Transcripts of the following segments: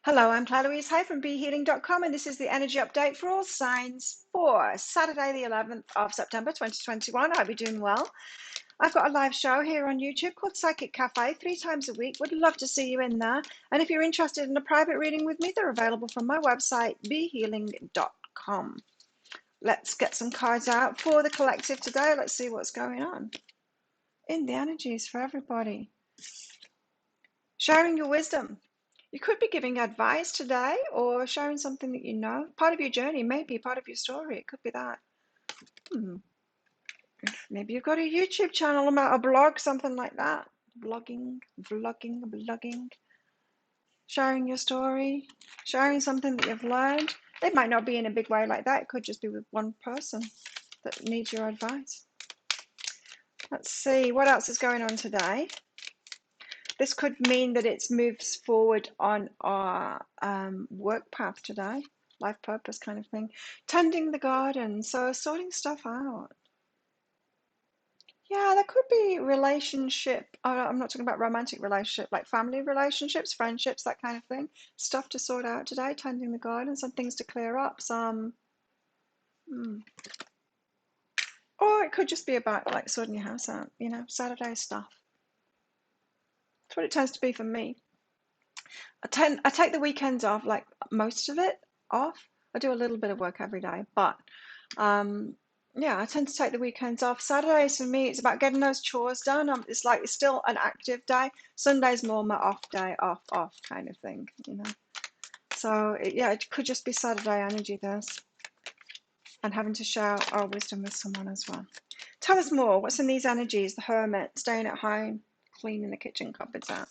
Hello, I'm Claire Louise Hay from BeHealing.com, and this is the energy update for all signs for Saturday, the 11th of September 2021. I hope you're doing well. I've got a live show here on YouTube called Psychic Cafe 3 times a week. Would love to see you in there. And if you're interested in a private reading with me, they're available from my website, BeHealing.com. Let's get some cards out for the collective today. Let's see what's going on in the energies for everybody. Sharing your wisdom. You could be giving advice today or sharing something that you know. Part of your journey, maybe part of your story. It could be that. Maybe you've got a YouTube channel, a blog, something like that. Blogging, vlogging. Sharing your story, sharing something that you've learned. It might not be in a big way like that. It could just be with one person that needs your advice. Let's see, what else is going on today? This could mean that it moves forward on our work path today, life purpose kind of thing. Tending the garden, so sorting stuff out. Yeah, there could be relationship. I'm not talking about romantic relationship, like family relationships, friendships, that kind of thing. Stuff to sort out today, tending the garden, some things to clear up, or it could just be about like sorting your house out, Saturday stuff. That's what it tends to be for me. I take the weekends off, like most of it off. I do a little bit of work every day, but yeah, I tend to take the weekends off. Saturdays for me, it's about getting those chores done. It's still an active day. Sunday's more my off day, off kind of thing, So yeah, it could just be Saturday energy, this, and having to share our wisdom with someone as well. Tell us more. What's in these energies? The Hermit, staying at home, cleaning the kitchen cupboards out.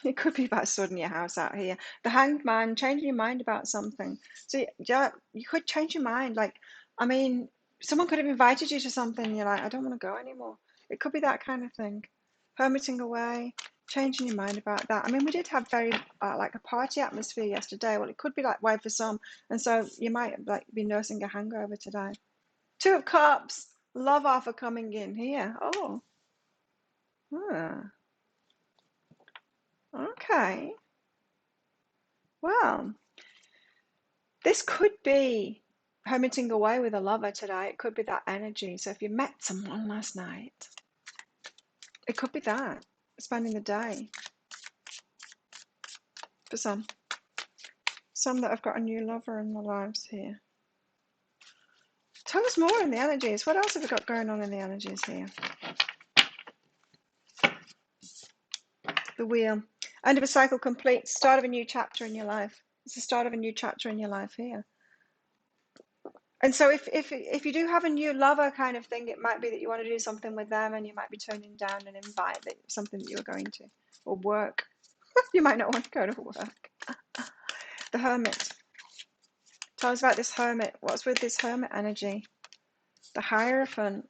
It could be about sorting your house out here. The Hanged Man, changing your mind about something. So yeah, you could change your mind. Someone could have invited you to something and you're like, I don't want to go anymore. It could be that kind of thing. Hermiting away, changing your mind about that. We did have very like a party atmosphere yesterday. Well, it could be that way for some, and so you might be nursing a hangover today. Two of Cups, love offer coming in here. Oh, okay. Well, this could be hermiting away with a lover today. It could be that energy. So if you met someone last night, it could be that, spending the day. For some that have got a new lover in their lives here. Tell us more in the energies. What else have we got going on in the energies here? The Wheel. End of a cycle complete. Start of a new chapter in your life. It's the start of a new chapter in your life here. And so if you do have a new lover kind of thing, it might be that you want to do something with them and you might be turning down an invite, that something that you're going to, or work. You might not want to go to work. The Hermit. Tell us about this Hermit. What's with this Hermit energy? The Hierophant.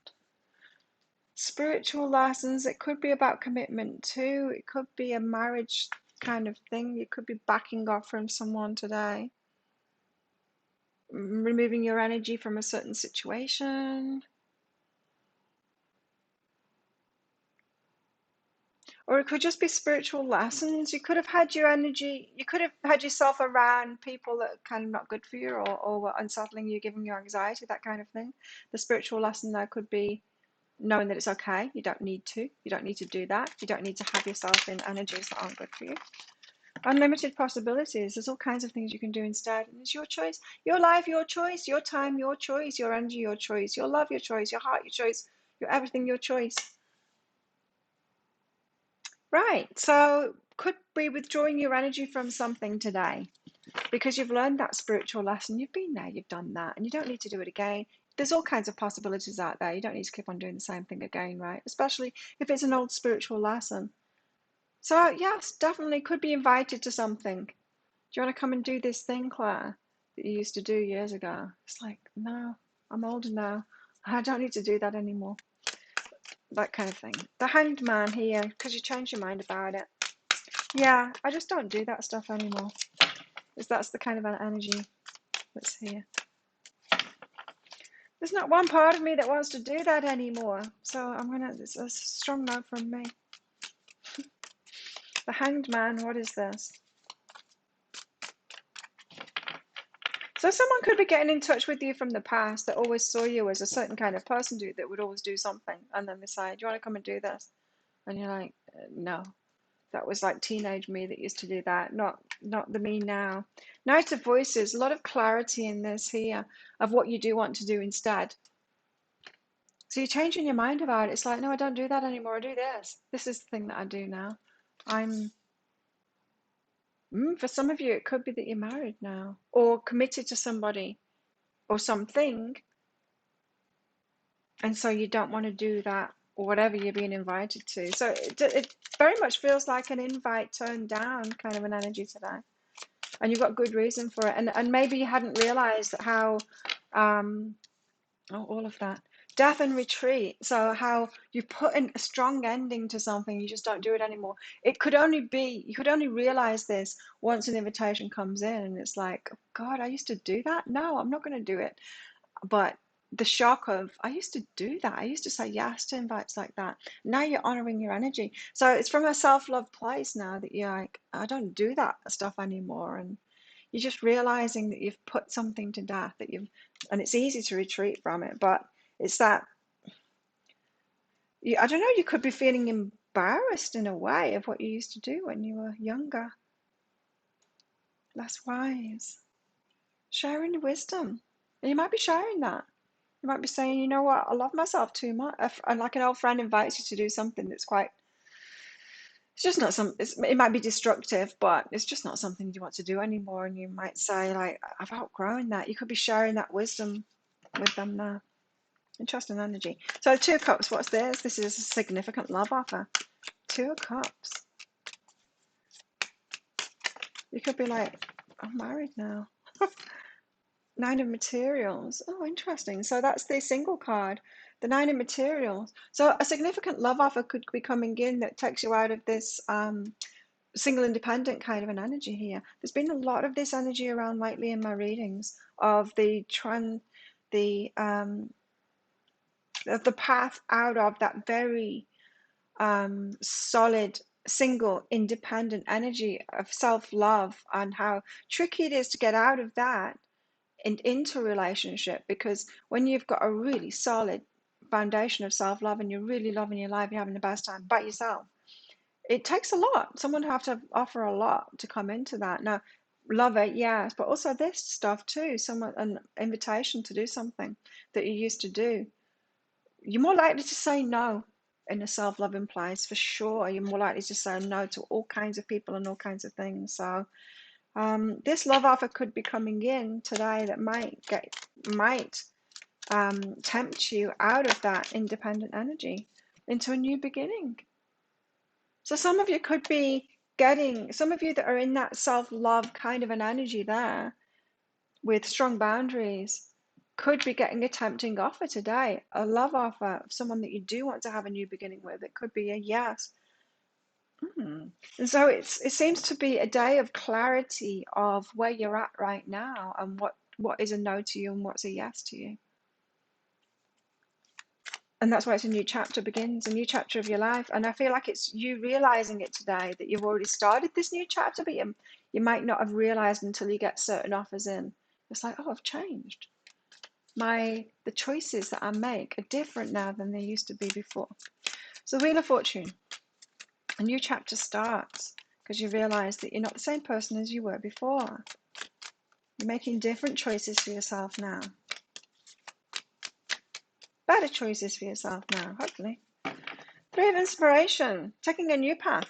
Spiritual lessons. It could be about commitment too. It could be a marriage kind of thing. You could be backing off from someone today. Removing your energy from a certain situation. Or it could just be spiritual lessons. You could have had your energy, you could have had yourself around people that are kind of not good for you, or were unsettling you, giving you anxiety, that kind of thing. The spiritual lesson there could be knowing that it's okay. You don't need to. You don't need to do that. You don't need to have yourself in energies that aren't good for you. Unlimited possibilities. There's all kinds of things you can do instead. And it's your choice, your life, your choice, your time, your choice, your energy, your choice, your love, your choice, your heart, your choice, your everything, your choice. Right, so could be withdrawing your energy from something today because you've learned that spiritual lesson. You've been there, you've done that, and you don't need to do it again. There's all kinds of possibilities out there. You don't need to keep on doing the same thing again, right? Especially if it's an old spiritual lesson. So yes, definitely could be invited to something. Do you want to come and do this thing, Claire, that you used to do years ago? It's like, no, I'm older now. I don't need to do that anymore. That kind of thing. The Hanged Man here, because you changed your mind about it. Yeah, I just don't do that stuff anymore. Because that's the kind of energy that's here. There's not one part of me that wants to do that anymore. So it's a strong no from me. The Hanged Man, what is this? So someone could be getting in touch with you from the past that always saw you as a certain kind of person that would always do something, and then they say, "Do you want to come and do this?" And you're like, "No, that was like teenage me that used to do that, not the me now." Knight of Voices, a lot of clarity in this here of what you do want to do instead. So you're changing your mind about it. It's like, no, I don't do that anymore. I do this. This is the thing that I do now. I'm for some of you, it could be that you're married now or committed to somebody or something, and so you don't want to do that or whatever you're being invited to. So it very much feels like an invite turned down kind of an energy today, and you've got good reason for it. And maybe you hadn't realized how all of that death and retreat. So how you put in a strong ending to something, you just don't do it anymore. It could only be, you could only realize this once an invitation comes in, and it's like, oh God, I used to do that. No, I'm not going to do it. But the shock of, I used to do that. I used to say yes to invites like that. Now you're honoring your energy. So it's from a self-love place now that you're like, I don't do that stuff anymore. And you're just realizing that you've put something to death, that you've, and it's easy to retreat from it, but it's that, I don't know, you could be feeling embarrassed in a way of what you used to do when you were younger, less wise. Sharing your wisdom. And you might be sharing that. You might be saying, you know what, I love myself too much. And like an old friend invites you to do something that's quite, it's just not it might be destructive, but it's just not something you want to do anymore. And you might say, like, I've outgrown that. You could be sharing that wisdom with them now. Interesting energy. So 2 of Cups, what's this? This is a significant love offer. 2 of Cups. You could be like, I'm married now. 9 of Materials. Oh, interesting. So that's the single card. The 9 of Materials. So a significant love offer could be coming in that takes you out of this single independent kind of an energy here. There's been a lot of this energy around lately in my readings of the path out of that very solid single independent energy of self-love, and how tricky it is to get out of that and into a relationship, because when you've got a really solid foundation of self-love and you're really loving your life, you're having the best time by yourself, it takes a lot. Someone have to offer a lot to come into that. Now, love it, yes, but also this stuff too. Someone, an invitation to do something that you used to do. You're more likely to say no in a self-loving place, for sure. You're more likely to say no to all kinds of people and all kinds of things. So this love offer could be coming in today that might tempt you out of that independent energy into a new beginning. So some of you could be getting, some of you that are in that self-love kind of an energy there with strong boundaries could be getting a tempting offer today, a love offer of someone that you do want to have a new beginning with. It could be a yes. And so it seems to be a day of clarity of where you're at right now, and what is a no to you and what's a yes to you. And that's why it's a new chapter begins, a new chapter of your life. And I feel like it's you realizing it today, that you've already started this new chapter, but you might not have realized until you get certain offers in. It's like, oh, I've changed. The choices that I make are different now than they used to be before. So Wheel of Fortune, a new chapter starts because you realize that you're not the same person as you were before. You're making different choices for yourself now. Better choices for yourself now, hopefully. 3 of Inspiration, taking a new path.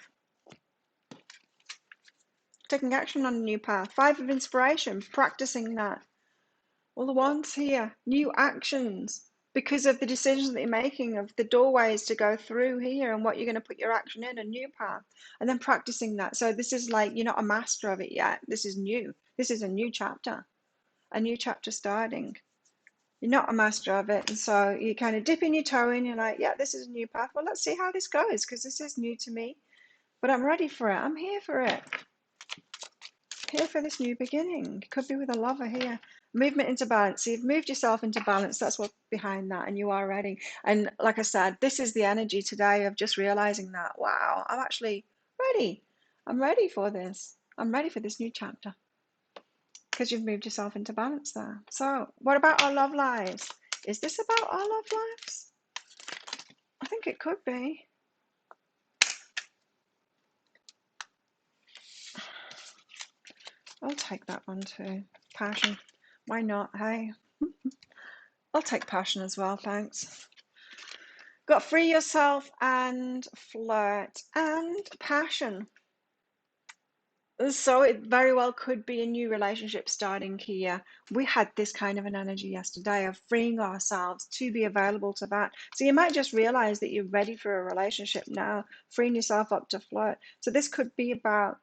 Taking action on a new path. 5 of Inspiration, practicing that. All the wands here, new actions, because of the decisions that you're making, of the doorways to go through here and what you're going to put your action in, a new path, and then practicing that. So this is like, you're not a master of it yet. This is new. This is a new chapter starting. You're not a master of it, and so you kind of dipping your toe in. You're like, yeah, this is a new path. Well, let's see how this goes, because this is new to me, but I'm ready for it. I'm here for it. Here for this new beginning. Could be with a lover here. Movement into balance. So you've moved yourself into balance. That's what's behind that, and you are ready. And like I said, this is the energy today of just realizing that, wow, I'm actually ready. I'm ready for this. I'm ready for this new chapter. because you've moved yourself into balance there. So what about our love lives? Is this about our love lives? I think it could be. I'll take that one too. Passion. Why not? Hey, I'll take passion as well, thanks. Got free yourself and flirt and passion. So it very well could be a new relationship starting here. We had this kind of an energy yesterday of freeing ourselves to be available to that. So you might just realize that you're ready for a relationship now, freeing yourself up to flirt. So this could be about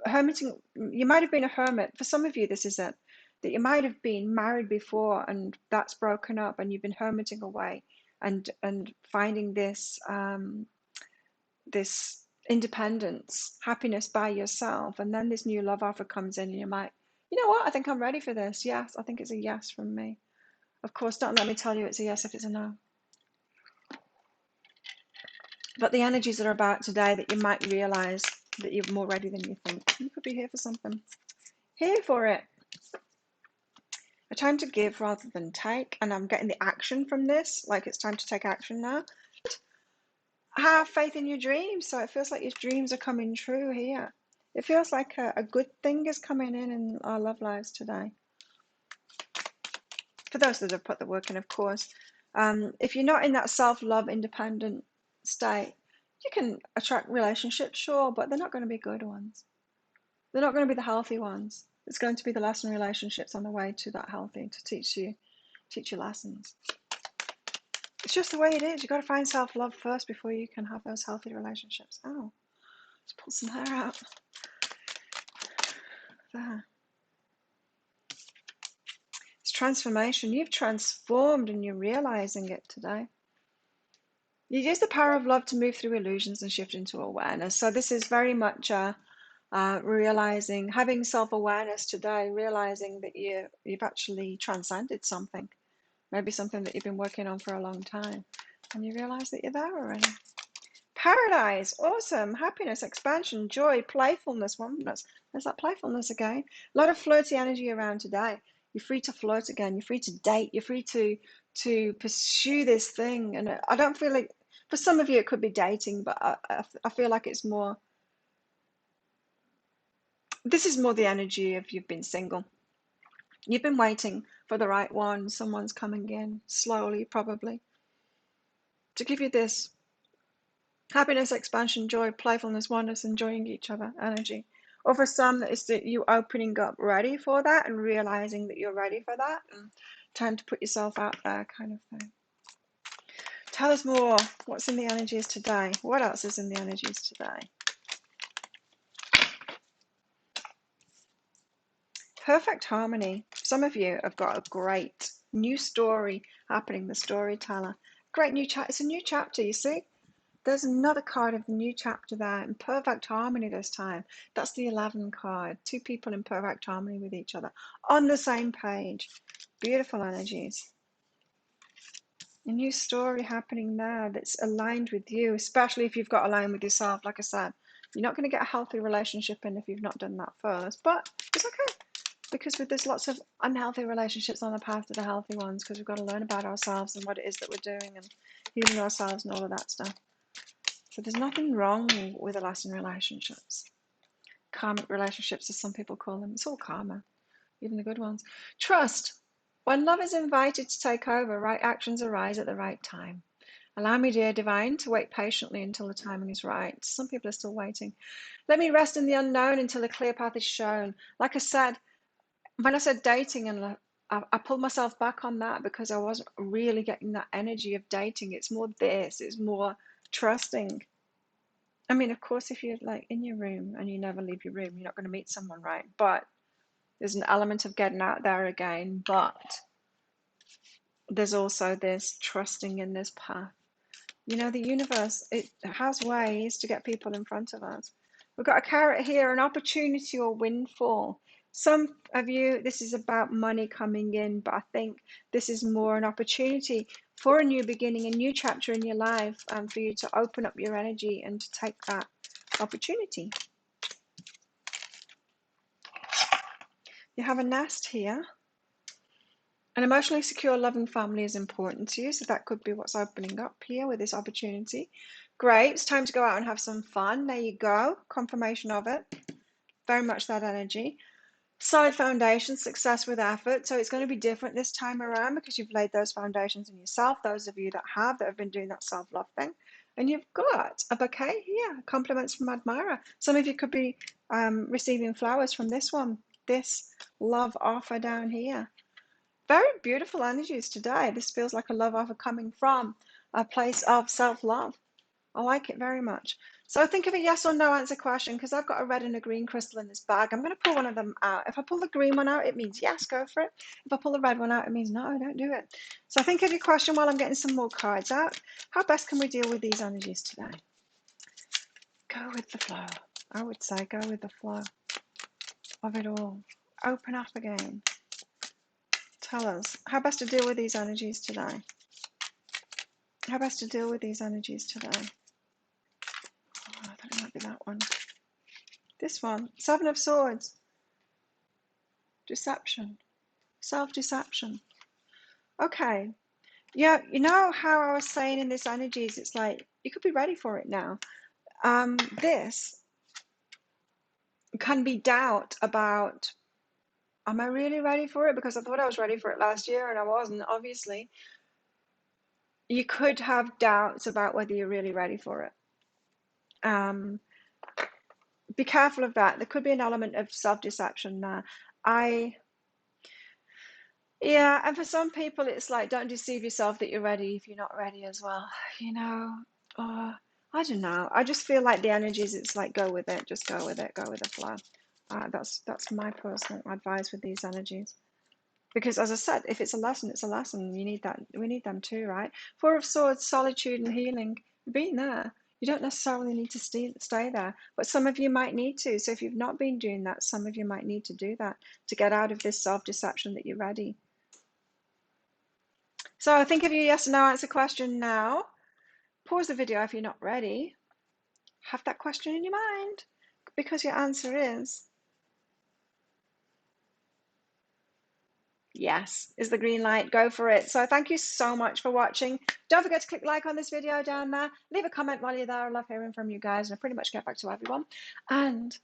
hermiting. You might have been a hermit. For some of you, this is it. That you might have been married before and that's broken up and you've been hermiting away and finding this this independence, happiness by yourself, and then this new love offer comes in and you might, you know what, I think I'm ready for this. Yes, I think it's a yes from me. Of course, don't let me tell you it's a yes if it's a no. But the energies that are about today, that you might realize that you're more ready than you think. You could be here for something. Here for it. A time to give rather than take, and I'm getting the action from this, like it's time to take action now. Have faith in your dreams. So it feels like your dreams are coming true here. It feels like a good thing is coming in our love lives today. For those that have put the work in, of course. If you're not in that self-love, independent state, you can attract relationships, sure, but they're not going to be good ones. They're not going to be the healthy ones. It's going to be the lesson relationships on the way to that healthy, to teach you lessons. It's just the way it is. You've got to find self-love first before you can have those healthy relationships. Oh, let's pull some hair out. There. It's transformation. You've transformed and you're realizing it today. You use the power of love to move through illusions and shift into awareness. So this is very much realizing, having self-awareness today, realizing that you've actually transcended something, maybe something that you've been working on for a long time, and you realize that you're there already. Paradise, awesome, happiness, expansion, joy, playfulness, oneness. There's that playfulness again. A lot of flirty energy around today. You're free to flirt again. You're free to date. You're free to pursue this thing. And I don't feel like, for some of you, it could be dating, but I feel like it's more, this is more the energy of you've been single. You've been waiting for the right one. Someone's coming in slowly, probably, to give you this happiness, expansion, joy, playfulness, oneness, enjoying each other energy. Or for some, it's that you opening up ready for that and realizing that you're ready for that and time to put yourself out there kind of thing. Tell us more. What's in the energies today? What else is in the energies today? Perfect harmony. Some of you have got a great new story happening, the storyteller. Great new chapter. It's a new chapter, you see? There's another card of the new chapter there in perfect harmony this time. That's the 11 card. Two people in perfect harmony with each other on the same page. Beautiful energies. A new story happening there that's aligned with you, especially if you've got aligned with yourself. Like I said, you're not going to get a healthy relationship in if you've not done that first, but it's okay. Because there's lots of unhealthy relationships on the path to the healthy ones, because we've got to learn about ourselves and what it is that we're doing and healing ourselves and all of that stuff. So there's nothing wrong with the lasting relationships. Karmic relationships, as some people call them. It's all karma, even the good ones. Trust. When love is invited to take over, right actions arise at the right time. Allow me, dear divine, to wait patiently until the timing is right. Some people are still waiting. Let me rest in the unknown until a clear path is shown. Like I said, when I said dating, and I pulled myself back on that because I wasn't really getting that energy of dating. It's more this, it's more trusting. I mean, of course, if you're like in your room and you never leave your room, you're not going to meet someone, right? But there's an element of getting out there again. But there's also this trusting in this path. You know, the universe, it has ways to get people in front of us. We've got a carrot here, an opportunity or windfall. Some of you, this is about money coming in, but I think this is more an opportunity for a new beginning, a new chapter in your life, and for you to open up your energy and to take that opportunity. You have a nest here. An emotionally secure, loving family is important to you, so that could be what's opening up here with this opportunity. Great, it's time to go out and have some fun. There you go, confirmation of it. Very much that energy. Solid foundation, success with effort. So it's going to be different this time around because you've laid those foundations in yourself, those of you that have been doing that self-love thing. And you've got a bouquet here, compliments from admirer. Some of you could be receiving flowers from this one, this love offer down here. Very beautiful energies today. This feels like a love offer coming from a place of self-love. I like it very much. So think of a yes or no answer question because I've got a red and a green crystal in this bag. I'm going to pull one of them out. If I pull the green one out, it means yes, go for it. If I pull the red one out, it means no, don't do it. So think of your question while I'm getting some more cards out. How best can we deal with these energies today? Go with the flow. I would say go with the flow of it all. Open up again. Tell us how best to deal with these energies today. How best to deal with these energies today? Oh, I thought it might be that one. This one, Seven of Swords. Deception. Self-deception. Okay. Yeah, you know how I was saying in this energies, it's like you could be ready for it now. This can be doubt about, am I really ready for it? Because I thought I was ready for it last year and I wasn't, obviously. You could have doubts about whether you're really ready for it. Be careful of that. There could be an element of self-deception there. Yeah, and for some people, it's like, don't deceive yourself that you're ready if you're not ready as well. You know, I don't know. I just feel like the energies, it's like, go with it, just go with it, go with the flow. That's my personal advice with these energies. Because as I said, if it's a lesson, it's a lesson. You need that. We need them too, right? Four of Swords, solitude and healing. You've been there. You don't necessarily need to stay there, but some of you might need to. So if you've not been doing that, some of you might need to do that to get out of this self-deception that you're ready. So think of your yes or no answer question now. Pause the video if you're not ready. Have that question in your mind because your answer is yes, is the green light. Go for it. So thank you so much for watching. Don't forget to click like on this video down there. Leave a comment while you're there. I love hearing from you guys and I pretty much get back to everyone. And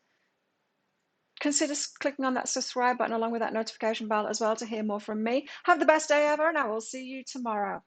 consider clicking on that subscribe button along with that notification bell as well to hear more from me. Have the best day ever and I will see you tomorrow.